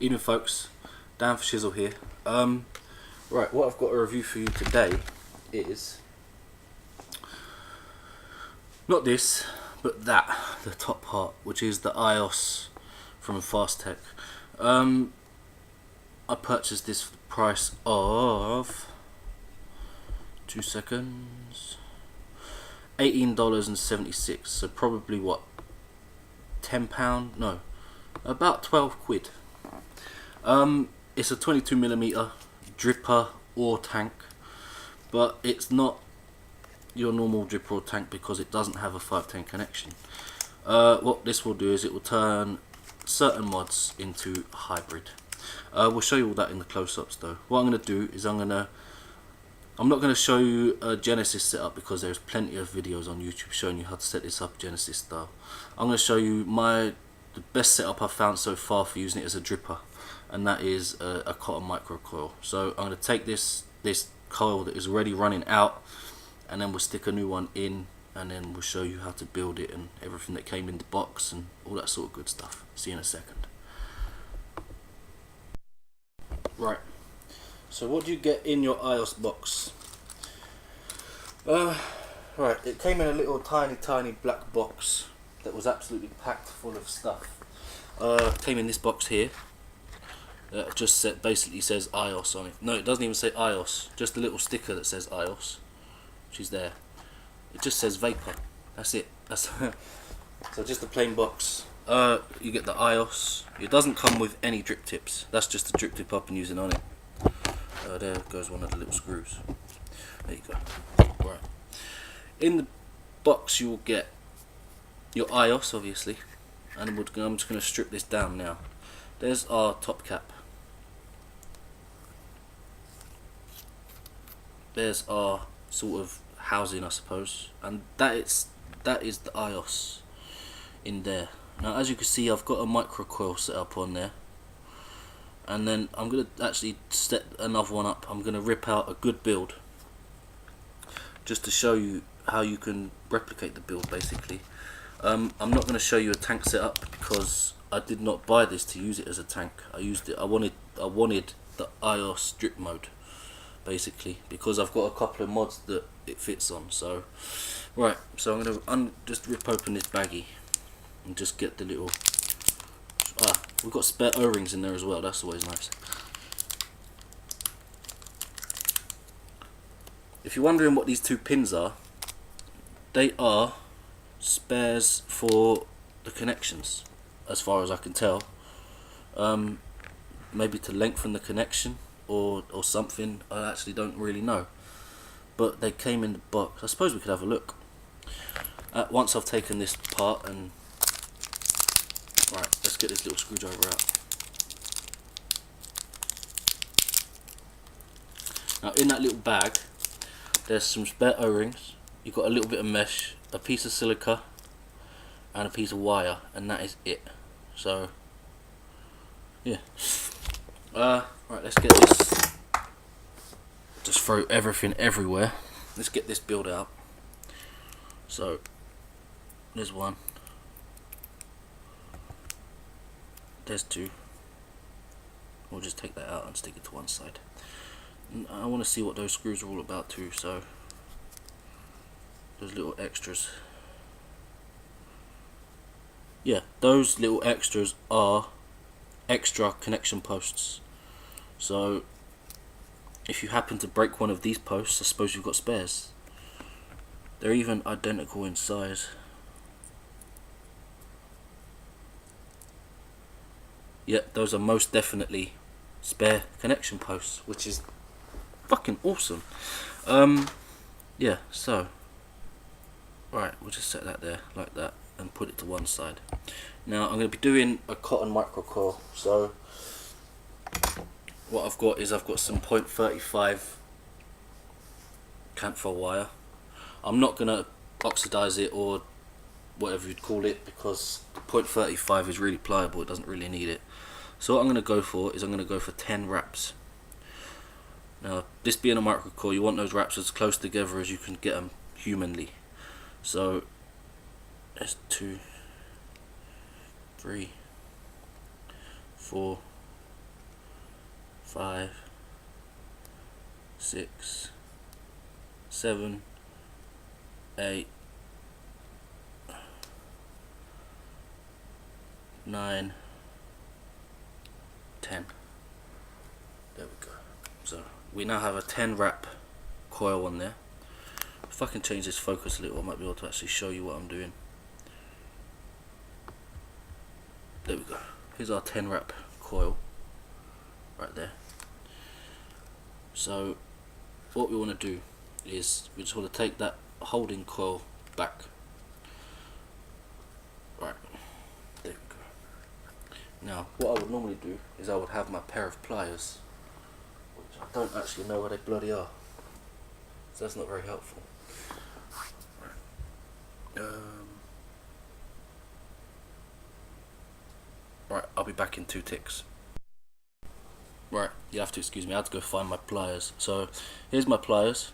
Evening folks, Dan for Shizzle here. Right, what I've got a review for you today is not this, but that, the top part, which is the AIOS from fasttech. I purchased this for the price of 2 seconds, $18.76, so probably what, £10? No, about 12 quid. It's a 22mm dripper or tank, but it's not your normal dripper or tank because it doesn't have a 510 connection. What this will do is it will turn certain mods into hybrid. We'll show you all that in the close-ups though. What I'm going to do is I'm not going to show you a Genesis setup because there's plenty of videos on YouTube showing you how to set this up Genesis style. I'm going to show you the best setup I've found so far for using it as a dripper, and that is a cotton micro coil. So I'm going to take this coil that is already running out, and then we'll stick a new one in, and then we'll show you how to build it and everything that came in the box and all that sort of good stuff. See you in a second. Right, so what do you get in your AIOS box? Right, it came in a little tiny black box that was absolutely packed full of stuff. Came in this box here that just basically says AIOS on it. No, it doesn't even say AIOS, just a little sticker that says AIOS, which is there. It just says Vapor, that's it. That's so just a plain box. You get the AIOS. It doesn't come with any drip tips, that's just a drip tip I've been using on it. There goes one of the little screws. There you go. Right, in the box you will get your AIOS obviously, and I'm just going to strip this down now. There's our top cap. There's our sort of housing, I suppose, and that is the AIOS in there. Now as you can see, I've got a micro coil set up on there, and then I'm going to actually set another one up. I'm going to rip out a good build just to show you how you can replicate the build basically. I'm not going to show you a tank setup because I did not buy this to use it as a tank. I wanted the AIOS drip mode basically because I've got a couple of mods that it fits on. So right, so I'm going to just rip open this baggie and just get the little we've got spare O-rings in there as well, that's always nice. If you're wondering what these two pins are, they are spares for the connections as far as I can tell. Maybe to lengthen the connection or something, I actually don't really know, but they came in the box. I suppose we could have a look once I've taken this apart. And right, let's get this little screwdriver out. Now in that little bag there's some spare O-rings, you've got a little bit of mesh, a piece of silica and a piece of wire, and that is it. So yeah, right, let's get this, just throw everything everywhere. Let's get this build out. So there's one, there's two. We'll just take that out and stick it to one side. And I want to see what those screws are all about too, so those little extras. Yeah, those little extras are extra connection posts. So if you happen to break one of these posts, I suppose you've got spares. They're even identical in size. Yeah, those are most definitely spare connection posts, which is fucking awesome. Yeah, so right, we'll just set that there like that and put it to one side. Now I'm going to be doing a cotton micro coil. So what I've got some 0.35 camphor wire. I'm not going to oxidize it or whatever you'd call it because the 0.35 is really pliable, it doesn't really need it. So what I'm going to go for is I'm going to go for 10 wraps. Now this being a micro coil, you want those wraps as close together as you can get them humanly. So there's 2, 3, 4, 5, 6, 7, 8, 9, 10. There we go. So we now have a 10 wrap coil on there. If I can change this focus a little, I might be able to actually show you what I'm doing. There we go. Here's our 10 wrap coil right there. So what we want to do is we just want to take that holding coil back. Right, there we go. Now what I would normally do is I would have my pair of pliers, which I don't actually know where they bloody are, so that's not very helpful. Right, I'll be back in 2 ticks. Right, you have to excuse me, I had to go find my pliers. So here's my pliers.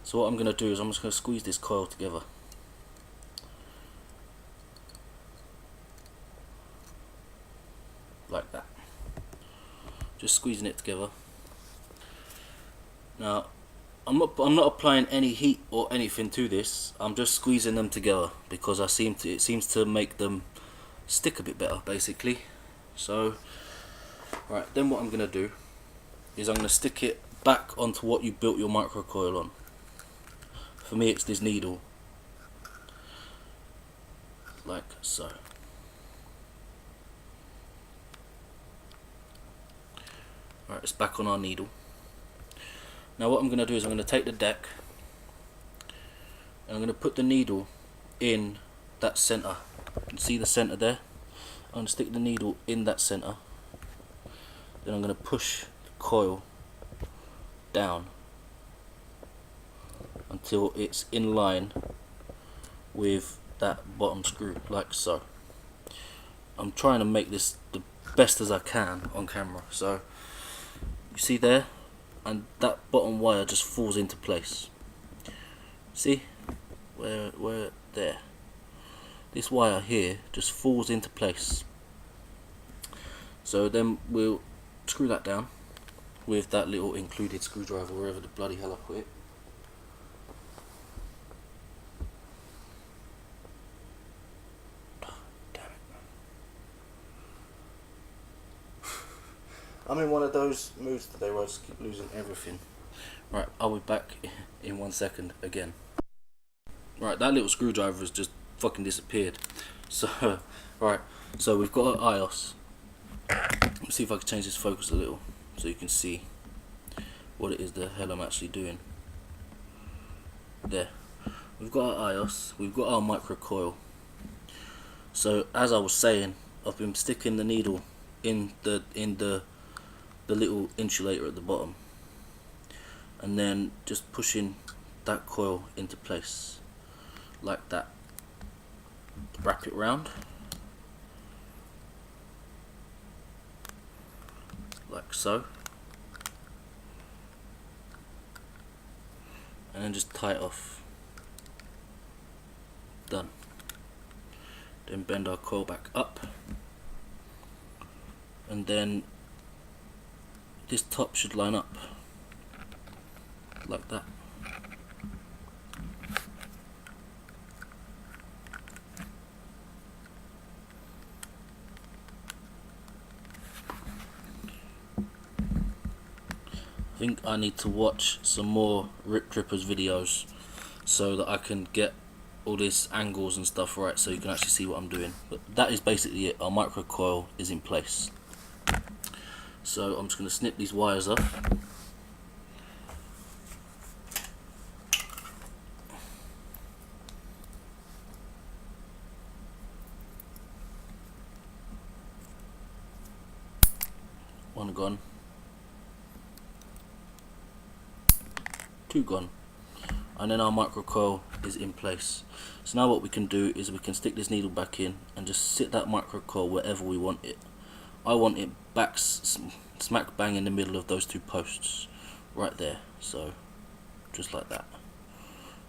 So what I'm going to do is I'm just going to squeeze this coil together. Like that. Just squeezing it together. Now I'm not applying any heat or anything to this. I'm just squeezing them together because it seems to make them stick a bit better, basically. So right, then what I'm going to do is I'm going to stick it back onto what you built your microcoil on. For me it's this needle, like so. Right, it's back on our needle. Now what I'm going to do is I'm going to take the deck and I'm going to put the needle in that center. You can see the center there. I'm going to stick the needle in that center. Then I'm going to push the coil down until it's in line with that bottom screw, like so. I'm trying to make this the best as I can on camera. So you see there, and that bottom wire just falls into place. See where there, this wire here just falls into place. So then we'll screw that down with that little included screwdriver wherever the bloody hell I put it. Damn it. I'm in one of those moods today where I just keep losing everything. Right, I'll be back in 1 second again. Right, that little screwdriver has just fucking disappeared. So, right, so we've got our AIOS. Let's see if I can change this focus a little so you can see what it is the hell I'm actually doing. There, we've got our AIOS, we've got our microcoil. So as I was saying, I've been sticking the needle in the little insulator at the bottom, and then just pushing that coil into place like that. Wrap it round like so, and then just tie it off. Done. Then bend our coil back up, and then this top should line up like that. I think I need to watch some more Rip Drippers videos so that I can get all these angles and stuff right, so you can actually see what I'm doing. But that is basically it. Our microcoil is in place. So I'm just going to snip these wires off. One gone. 2 gone, and then our microcoil is in place. So now what we can do is we can stick this needle back in and just sit that microcoil wherever we want it. I want it back smack bang in the middle of those 2 posts right there, so just like that,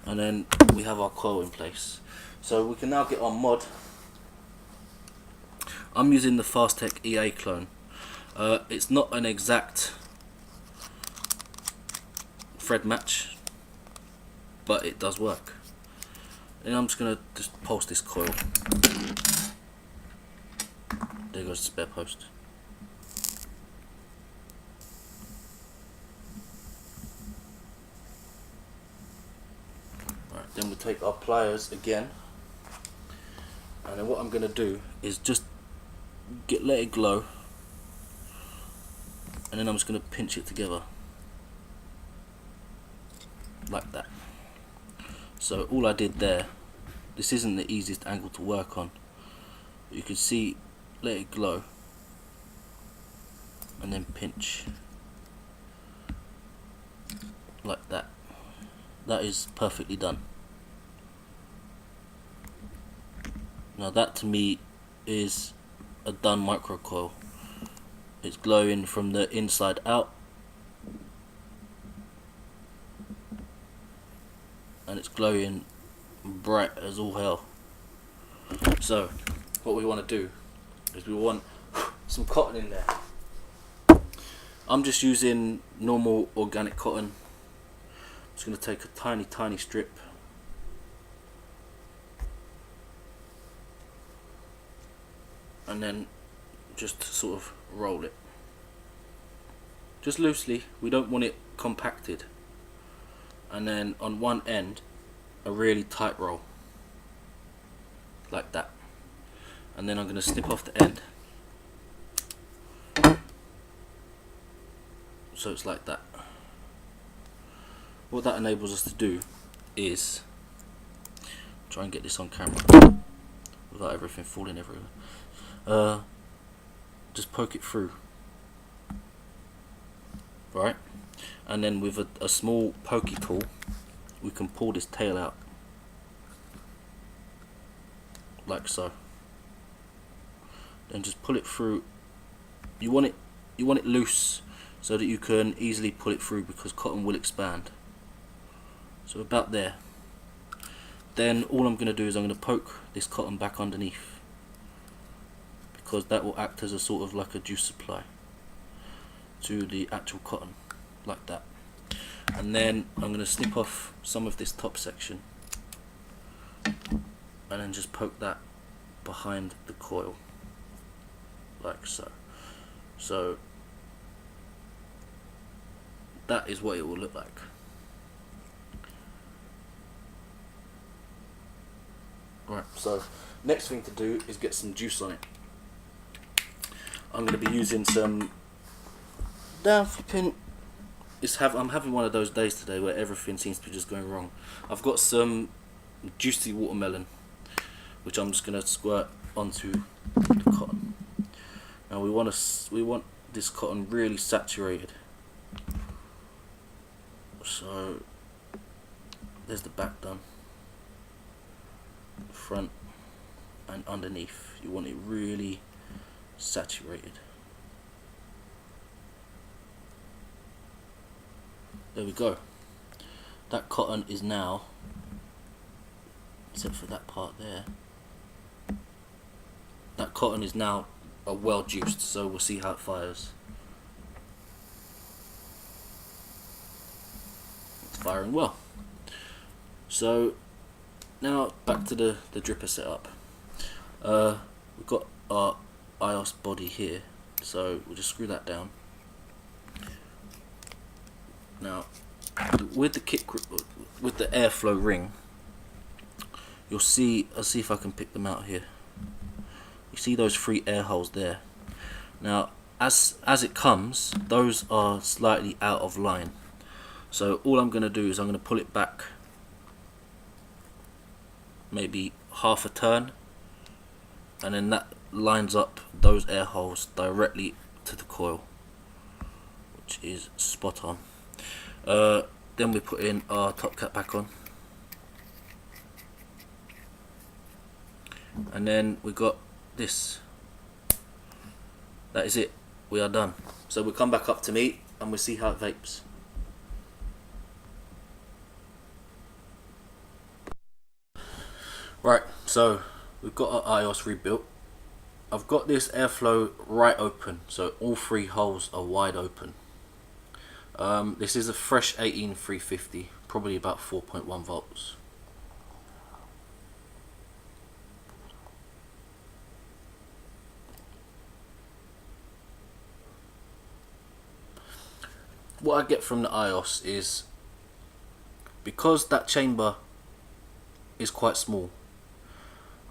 and then we have our coil in place. So we can now get our mod. I'm using the fasttech EA clone. It's not an exact thread match, but it does work. And I'm just going to just pulse this coil. There goes the spare post. Right, then we take our pliers again, and then what I'm going to do is just let it glow, and then I'm just going to pinch it together like that. So all I did there, this isn't the easiest angle to work on, but you can see, let it glow and then pinch like that. That is perfectly done. Now that to me is a done microcoil. It's glowing from the inside out, and it's glowing bright as all hell. So what we want to do is we want some cotton in there. I'm just using normal organic cotton. I'm just going to take a tiny strip and then just sort of roll it just loosely. We don't want it compacted. And then on one end a really tight roll like that, and then I'm going to snip off the end so it's like that. What that enables us to do is try and get this on camera without everything falling everywhere. Just poke it through, right, and then with a small pokey tool we can pull this tail out like so. Then just pull it through. You want it loose so that you can easily pull it through, because cotton will expand. So about there. Then all I'm going to do is I'm going to poke this cotton back underneath, because that will act as a sort of like a juice supply to the actual cotton, like that. And then I'm going to snip off some of this top section and then just poke that behind the coil like so. So that is what it will look like. Right, so next thing to do is get some juice on it. I'm going to be using some damn flipping. I'm having one of those days today where everything seems to be just going wrong. I've got some juicy watermelon, which I'm just going to squirt onto the cotton. Now we want this cotton really saturated. So there's the back done, front and underneath. You want it really saturated. There we go. That cotton is now, except for that part there, that cotton is now well juiced, so we'll see how it fires. It's firing well. So now back to the dripper setup. We've got our AIOS body here, so we'll just screw that down. Now with the airflow ring, you'll see, I'll see if I can pick them out here. You see those 3 air holes there. Now as it comes, those are slightly out of line. So all I'm going to do is I'm going to pull it back maybe half a turn, and then that lines up those air holes directly to the coil, which is spot on. Then we put in our top cap back on, and then we got this. That is it, we are done. So we'll come back up to meet and we'll see how it vapes. Right, so we've got our AIOS rebuilt. I've got this airflow right open, so all 3 holes are wide open. This is a fresh 18350, probably about 4.1 volts. What I get from the AIOS is, because that chamber is quite small,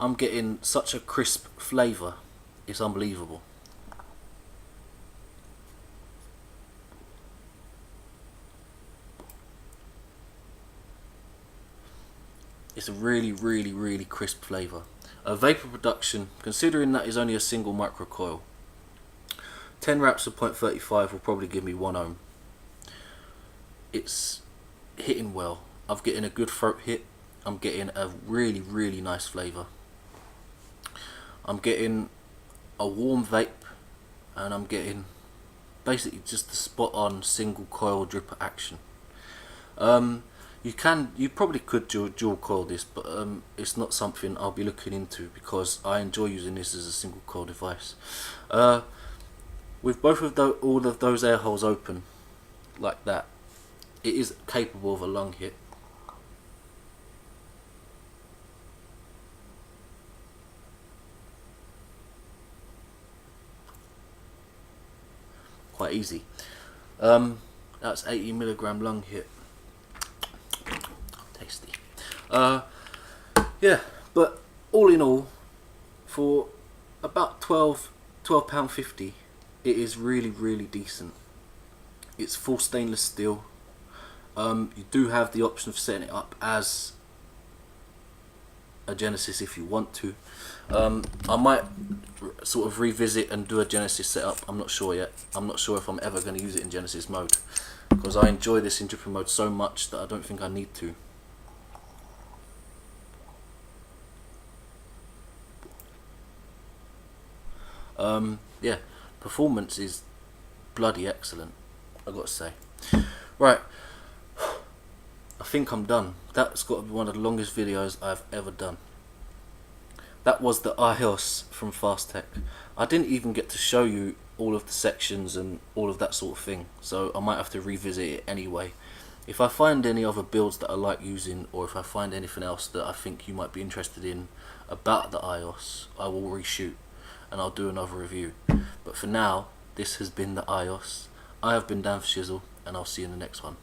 I'm getting such a crisp flavour, it's unbelievable. It's a really crisp flavour. Vapor production, considering that is only a single microcoil, 10 wraps of 0.35 will probably give me 1 ohm. It's hitting well. I'm getting a good throat hit. I'm getting a really nice flavour. I'm getting a warm vape, and I'm getting basically just the spot on single coil dripper action. You probably could dual coil this, but it's not something I'll be looking into because I enjoy using this as a single coil device. With both of all of those air holes open like that, it is capable of a lung hit. Quite easy. That's 80 milligram lung hit. Tasty. Yeah, but all in all, for about £12.50, it is really decent. It's full stainless steel. You do have the option of setting it up as a Genesis if you want to. I might sort of revisit and do a Genesis setup. I'm not sure yet. I'm not sure if I'm ever going to use it in Genesis mode, because I enjoy this in dripper mode so much that I don't think I need to. Yeah, performance is bloody excellent, I gotta say. Right, I think I'm done. That's got to be one of the longest videos I've ever done. That was the AIOS from fasttech. I didn't even get to show you all of the sections and all of that sort of thing, so I might have to revisit it anyway. If I find any other builds that I like using, or if I find anything else that I think you might be interested in about the AIOS, I will reshoot and I'll do another review. But for now, this has been the AIOS. I have been Dan for Shizzle, and I'll see you in the next one.